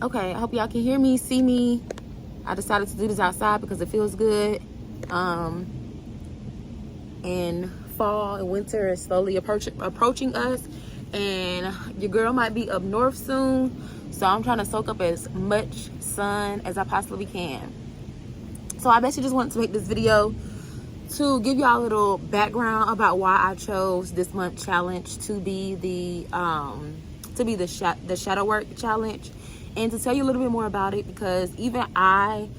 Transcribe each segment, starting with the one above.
Okay, I hope y'all can hear me, see me. I decided to do this outside because it feels good. And fall and winter is slowly approaching us, and your girl might be up north soon. So I'm trying to soak up as much sun as I possibly can. So I basically just wanted to make this video to give y'all a little background about why I chose this month challenge to be the shadow work challenge, and to tell you a little bit more about it, because even I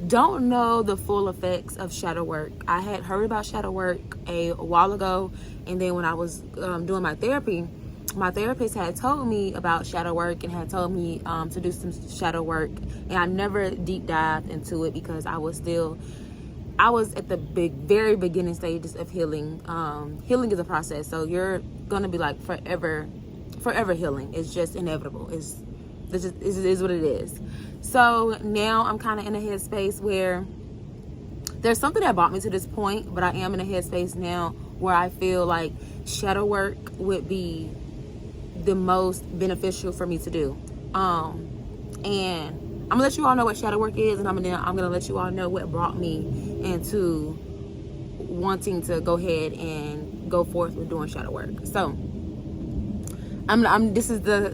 don't know the full effects of shadow work. I had heard about shadow work a while ago, and then when I was doing my therapy, my therapist had told me about shadow work and had told me to do some shadow work, and I never deep dived into it because I was at the very beginning stages of healing. Healing is a process, so you're gonna be like forever healing. It's just inevitable. This is what it is. So now I'm kind of in a headspace where there's something that brought me to this point, but I am in a headspace now where I feel like shadow work would be the most beneficial for me to do. And I'm gonna let you all know what shadow work is, and I'm gonna let you all know what brought me into wanting to go ahead and go forth with doing shadow work. So this is the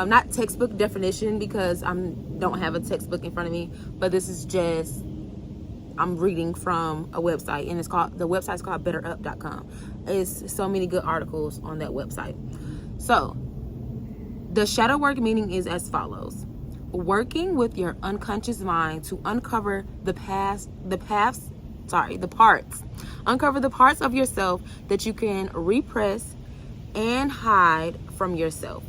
not textbook definition, because I don't have a textbook in front of me, but this is just, I'm reading from a website, and the website's called betterup.com. It's so many good articles on that website. So the shadow work meaning is as follows: working with your unconscious mind to uncover uncover the parts of yourself that you can repress and hide from yourself.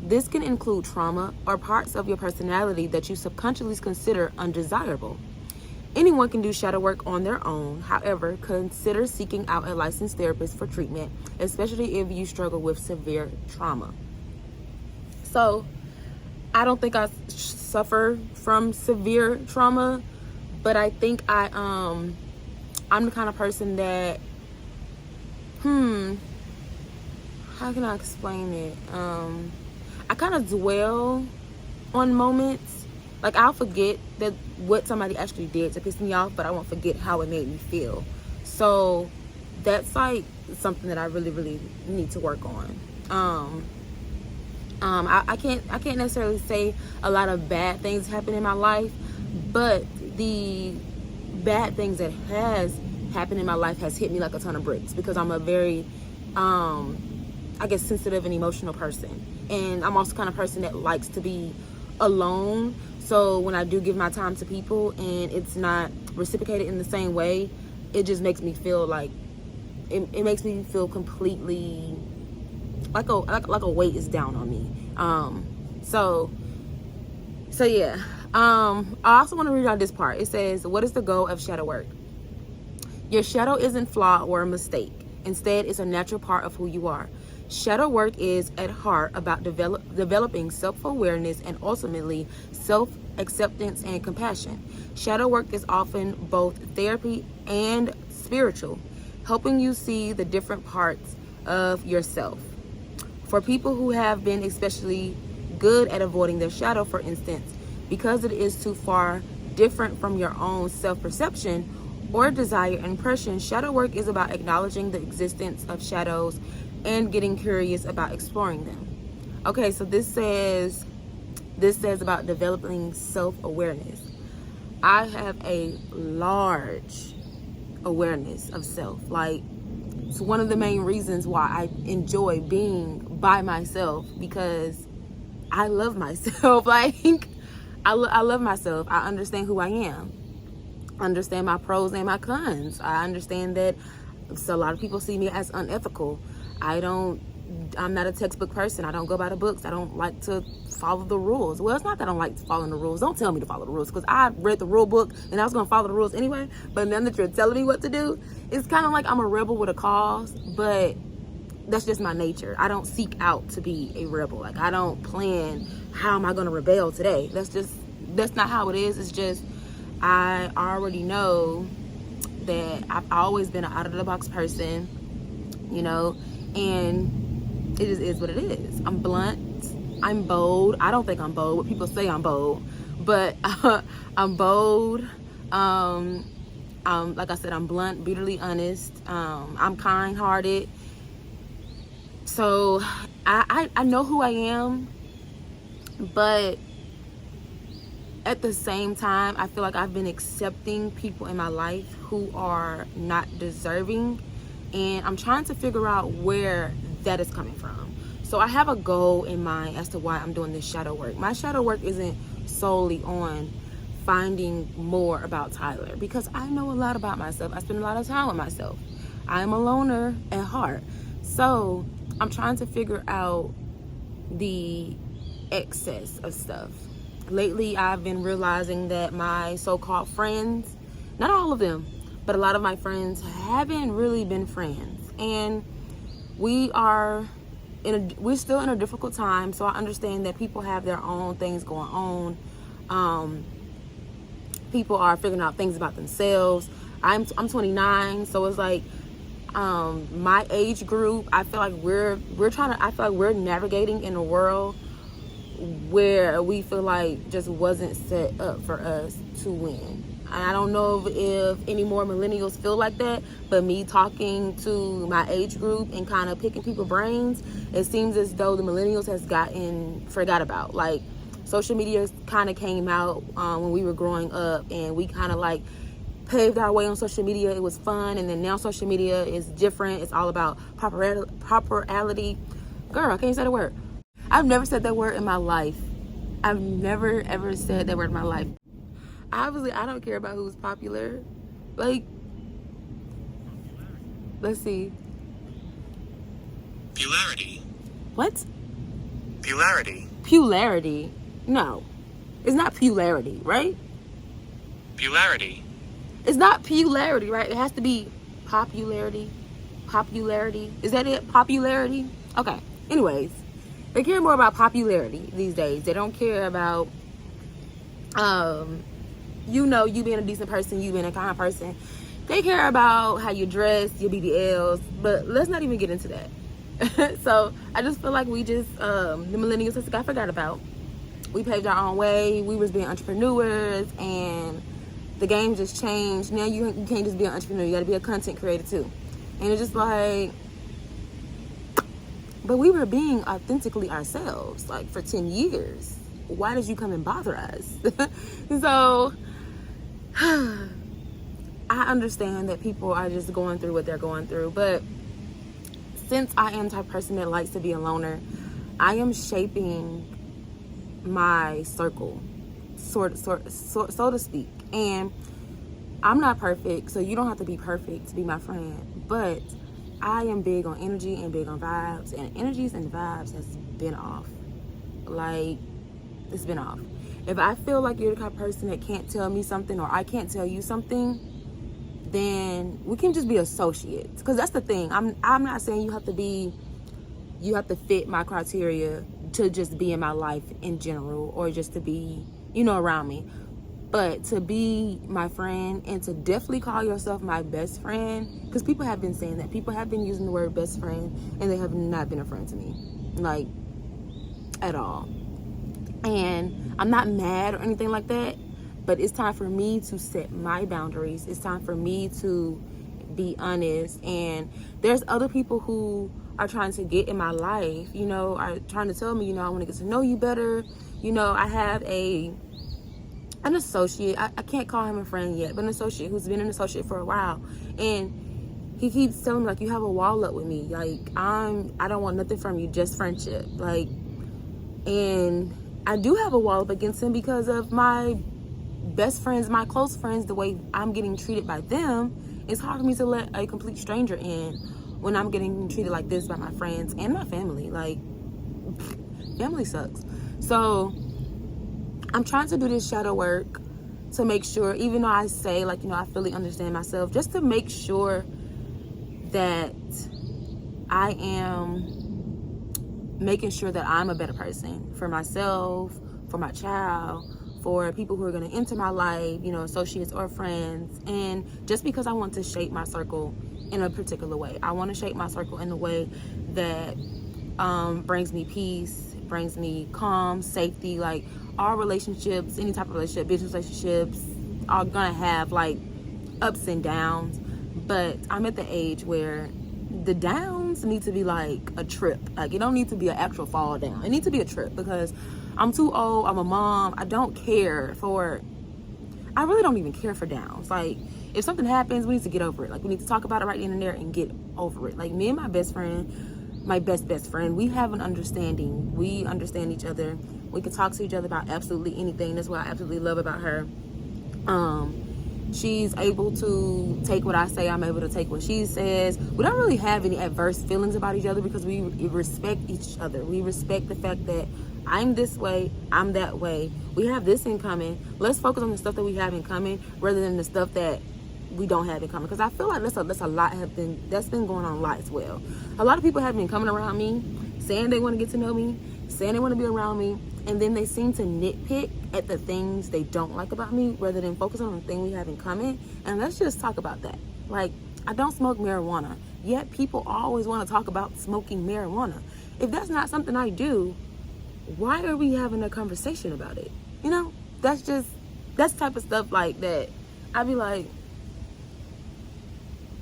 This can include trauma or parts of your personality that you subconsciously consider undesirable. Anyone can do shadow work on their own. However, consider seeking out a licensed therapist for treatment, especially if you struggle with severe trauma. So, I don't think I suffer from severe trauma, but I think I'm the kind of person that, how can I explain it? I kind of dwell on moments. Like, I'll forget that what somebody actually did to piss me off, but I won't forget how it made me feel. So that's like something that I really, really need to work on. I can't necessarily say a lot of bad things happen in my life, but the bad things that has happened in my life has hit me like a ton of bricks, because I'm a very I guess sensitive and emotional person, and I'm also the kind of person that likes to be alone. So when I do give my time to people and it's not reciprocated in the same way, it just makes me feel like it makes me feel completely like a weight is down on me. So yeah. I also want to read out this part. It says, what is the goal of shadow work? Your shadow isn't flawed or a mistake. Instead, it's a natural part of who you are. Shadow work is at heart about developing self-awareness and ultimately self-acceptance and compassion. Shadow work is often both therapy and spiritual, helping you see the different parts of yourself. For people who have been especially good at avoiding their shadow, for instance, because it is too far different from your own self-perception or desired impression, shadow work is about acknowledging the existence of shadows and getting curious about exploring them. Okay, so this says about developing self-awareness. I have a large awareness of self. Like, it's one of the main reasons why I enjoy being by myself, because I love myself. Like, I love myself. I understand who I am. I understand my pros and my cons. I understand that a lot of people see me as unethical. I'm not a textbook person. I don't go by the books. I don't like to follow the rules. Well, it's not that I don't like following the rules. Don't tell me to follow the rules, because I read the rule book and I was going to follow the rules anyway. But now that you're telling me what to do, it's kind of like I'm a rebel with a cause, but that's just my nature. I don't seek out to be a rebel. Like, I don't plan, how am I going to rebel today? That's not how it is. It's just, I already know that I've always been an out-of-the-box person, and it just is what it is. I'm blunt. I'm bold. I don't think I'm bold, but people say I'm bold. But I'm bold. Like I said, I'm blunt, brutally honest. I'm kind-hearted. So I know who I am, but at the same time, I feel like I've been accepting people in my life who are not deserving, and I'm trying to figure out where that is coming from. So I have a goal in mind as to why I'm doing this shadow work. My shadow work isn't solely on finding more about Tyler, because I know a lot about myself. I spend a lot of time with myself. I am a loner at heart. So I'm trying to figure out the excess of stuff. Lately, I've been realizing that my so-called friends, not all of them, but a lot of my friends haven't really been friends. And we're still in a difficult time, so I understand that people have their own things going on. People are figuring out things about themselves. I'm 29, so it's like my age group, I feel like I feel like we're navigating in a world where we feel like just wasn't set up for us to win. I don't know if any more millennials feel like that, but me talking to my age group and kind of picking people's brains, it seems as though the millennials has gotten forgot about. Like, social media kind of came out when we were growing up, and we kind of like paved our way on social media. It was fun, and then now social media is different. It's all about popularity. Girl, I can't say the word. I've never said that word in my life. I've never ever said that word in my life. Obviously, I don't care about who's popular. Like, let's see. Popularity. What? Popularity. Popularity. No, it's not popularity, right? Popularity. It's not popularity, right? It has to be popularity. Popularity. Is that it? Popularity? Okay. Anyways, they care more about popularity these days. They don't care about, you being a decent person, you being a kind person. They care about how you dress, your BBLs, but let's not even get into that. So I just feel like we just, the millennials just got forgot about. We paved our own way. We was being entrepreneurs, and the game just changed. Now you can't just be an entrepreneur. You got to be a content creator too. And it's just like, but we were being authentically ourselves, like, for 10 years. Why did you come and bother us? So I understand that people are just going through what they're going through. But since I am the type of person that likes to be a loner, I am shaping my circle, so to speak. And I'm not perfect, so you don't have to be perfect to be my friend. But I am big on energy and big on vibes, and energies and vibes has been off. Like, it's been off. If I feel like you're the kind of person that can't tell me something, or I can't tell you something, then we can just be associates. Because that's the thing. I'm not saying you have to fit my criteria to just be in my life in general, or just to be, around me. But to be my friend, and to definitely call yourself my best friend, because people have been saying that. People have been using the word best friend, and they have not been a friend to me, like, at all. And I'm not mad or anything like that, but it's time for me to set my boundaries. It's time for me to be honest. And there's other people who are trying to get in my life, are trying to tell me, I want to get to know you better. I have an associate. I can't call him a friend yet, but an associate who's been an associate for a while. And he keeps telling me, like, you have a wall up with me. Like, I don't want nothing from you, just friendship. Like, and I do have a wall up against him because of my best friends, my close friends, the way I'm getting treated by them. It's hard for me to let a complete stranger in when I'm getting treated like this by my friends and my family. Like, family sucks. So I'm trying to do this shadow work to make sure, even though I say, like, I fully understand myself, just to make sure that I am making sure that I'm a better person for myself, for my child, for people who are going to enter my life, associates or friends. And just because I want to shape my circle in a particular way, I want to shape my circle in a way that brings me peace, brings me calm, safety. Like, all relationships, any type of relationship, business relationships, are gonna have like ups and downs. But I'm at the age where the downs need to be like a trip. Like, it don't need to be an actual fall down. It needs to be a trip, because I'm too old. I'm a mom. I really don't even care for downs. Like, if something happens, we need to get over it. Like, we need to talk about it right then and there and get over it. Like, me and my best friend, my best friend, we have an understanding. We understand each other. We can talk to each other about absolutely anything. That's what I absolutely love about her. She's able to take what I say. I'm able to take what she says. We don't really have any adverse feelings about each other, because we respect each other. We respect the fact that I'm this way, I'm that way. We have this in common. Let's focus on the stuff that we have in common rather than the stuff that we don't have in common. Because I feel like that's a lot that's been going on a lot as well. A lot of people have been coming around me, saying they want to get to know me, saying they want to be around me, and then they seem to nitpick at the things they don't like about me rather than focus on the thing we have in common. And let's just talk about that. Like, I don't smoke marijuana, yet people always want to talk about smoking marijuana. If that's not something I do, why are we having a conversation about it? You know, that's the type of stuff like that. I'd be like,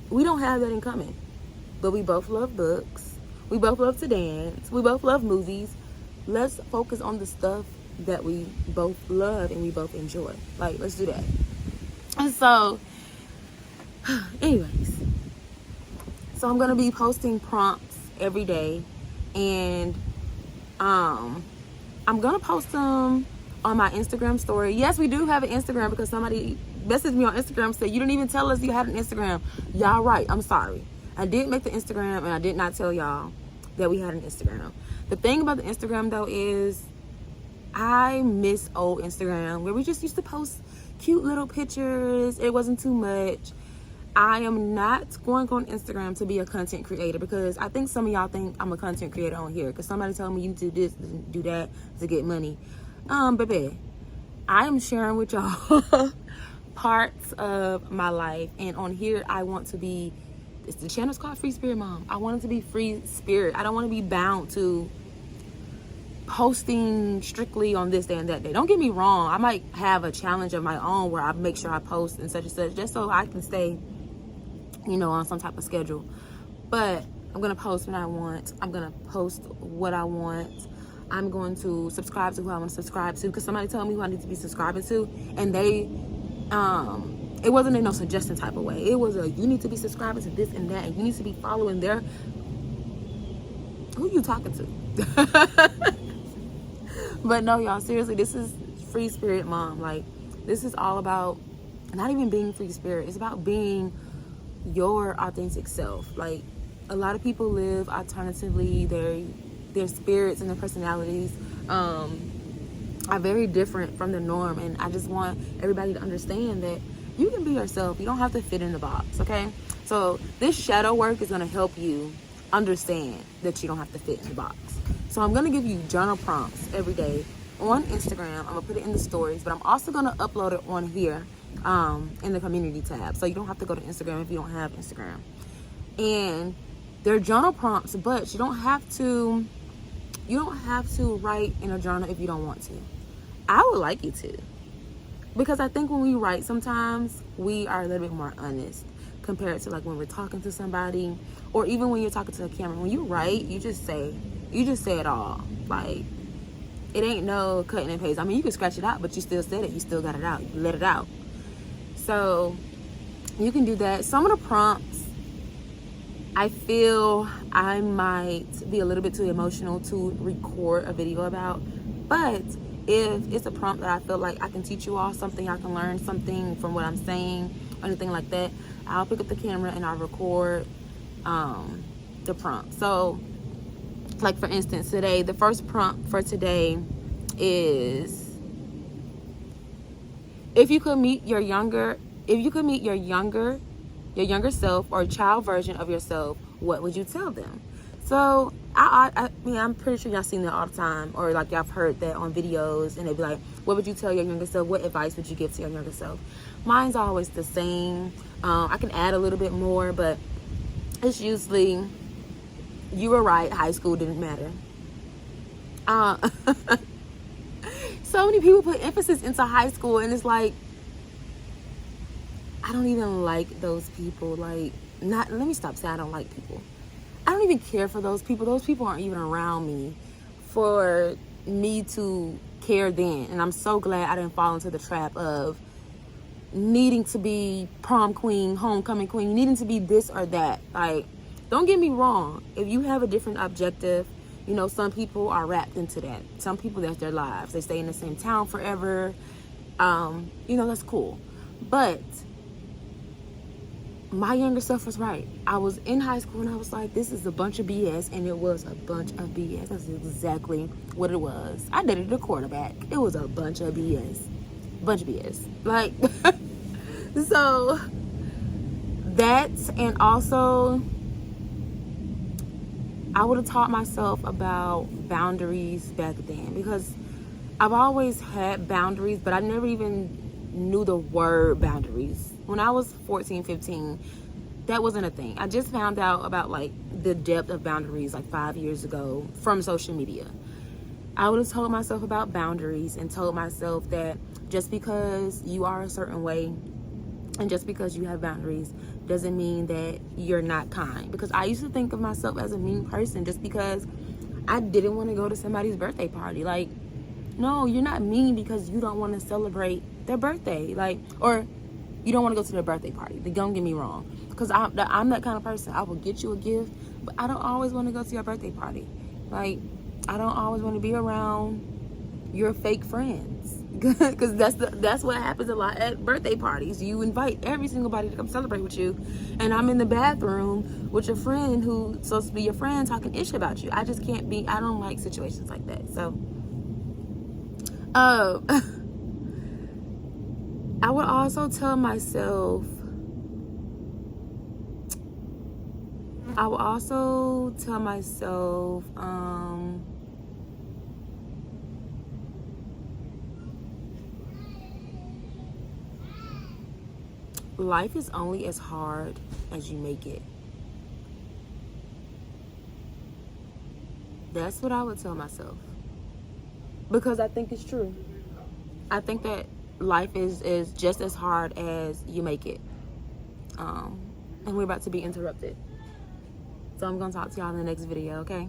we don't have that in common, but we both love books. We both love to dance. We both love movies. Let's focus on the stuff that we both love and we both enjoy. Like, let's do that. And so, anyways, so I'm going to be posting prompts every day, and I'm going to post them on my Instagram story. Yes, we do have an Instagram, because somebody messaged me on Instagram, said, you didn't even tell us you had an Instagram. Y'all right. I'm sorry. I did make the Instagram, and I did not tell y'all that we had an Instagram. The thing about the Instagram, though, is I miss old Instagram, where we just used to post cute little pictures. It wasn't too much. I am not going on Instagram to be a content creator, because I think some of y'all think I'm a content creator on here because somebody told me you do this, do that to get money. Baby, I am sharing with y'all parts of my life, and on here I want to be, the channel's called Free Spirit Mom. I want it to be free spirit. I don't want to be bound to posting strictly on this day and that day. Don't get me wrong, I might have a challenge of my own where I make sure I post and such, just so I can stay, you know, on some type of schedule. But I'm gonna post when I want. I'm gonna post what I want. I'm going to subscribe to who I want to subscribe to, because somebody told me who I need to be subscribing to, and they it wasn't in no suggestion type of way. It was you need to be subscribing to this and that, and you need to be following their, who you talking to? But no, y'all, seriously, this is Free Spirit Mom. Like, this is all about not even being free spirit. It's about being your authentic self. Like, a lot of people live alternatively. Their spirits and their personalities are very different from the norm, and I just want everybody to understand that you can be yourself. You don't have to fit in the box, okay? So this shadow work is going to help you understand that you don't have to fit in the box. So I'm going to give you journal prompts every day on Instagram. I'm going to put it in the stories, but I'm also going to upload it on here in the community tab. So you don't have to go to Instagram if you don't have Instagram. And they're journal prompts, but you don't have to write in a journal if you don't want to. I would like you to, because I think when we write, sometimes we are a little bit more honest compared to like when we're talking to somebody, or even when you're talking to a camera. When you write, you just say it all. Like, it ain't no cutting and paste. I mean, you can scratch it out, but you still said it. You still got it out. You let it out. So you can do that. Some of the prompts, I feel I might be a little bit too emotional to record a video about, but if it's a prompt that I feel like I can teach you all something, I can learn something from what I'm saying, or anything like that, I'll pick up the camera and I'll record the prompt. So, like, for instance, today, the first prompt for today is, if you could meet your younger self or child version of yourself, what would you tell them? So I mean, I'm pretty sure y'all seen that all the time, or like y'all have heard that on videos, and they'd be like, what would you tell your younger self? What advice would you give to your younger self? Mine's always the same. I can add a little bit more, but it's usually, you were right, high school didn't matter. So many people put emphasis into high school, and it's like, I don't even like those people. Like, let me stop saying I don't like people. I don't even care for those people. Those people aren't even around me for me to care then. And I'm so glad I didn't fall into the trap of needing to be prom queen, homecoming queen, needing to be this or that. Like, don't get me wrong. If you have a different objective, you know, some people are wrapped into that. Some people, that's their lives. They stay in the same town forever. You know, that's cool. But my younger self was right. I was in high school and I was like, this is a bunch of BS. And it was a bunch of BS. That's exactly what it was. I dated a quarterback. It was a bunch of BS. Bunch of BS. Like, so that, and also I would have taught myself about boundaries back then, because I've always had boundaries, but I never even knew the word boundaries. When I was 14, 15, that wasn't a thing. I just found out about like the depth of boundaries like 5 years ago from social media. I would have told myself about boundaries and told myself that just because you are a certain way and just because you have boundaries doesn't mean that you're not kind. Because I used to think of myself as a mean person just because I didn't want to go to somebody's birthday party. Like, no, you're not mean because you don't want to celebrate their birthday. Like, or you don't want to go to their birthday party. Don't get me wrong. Because I'm that kind of person. I will get you a gift, but I don't always want to go to your birthday party. Like, I don't always want to be around your fake friends. Because that's what happens a lot at birthday parties. You invite every single body to come celebrate with you, and I'm in the bathroom with your friend who's supposed to be your friend talking ish about you. I just can't be. I don't like situations like that. So I would also tell myself, life is only as hard as you make it. That's what I would tell myself. Because I think it's true. I think that life is just as hard as you make it. And we're about to be interrupted. So I'm going to talk to y'all in the next video, okay?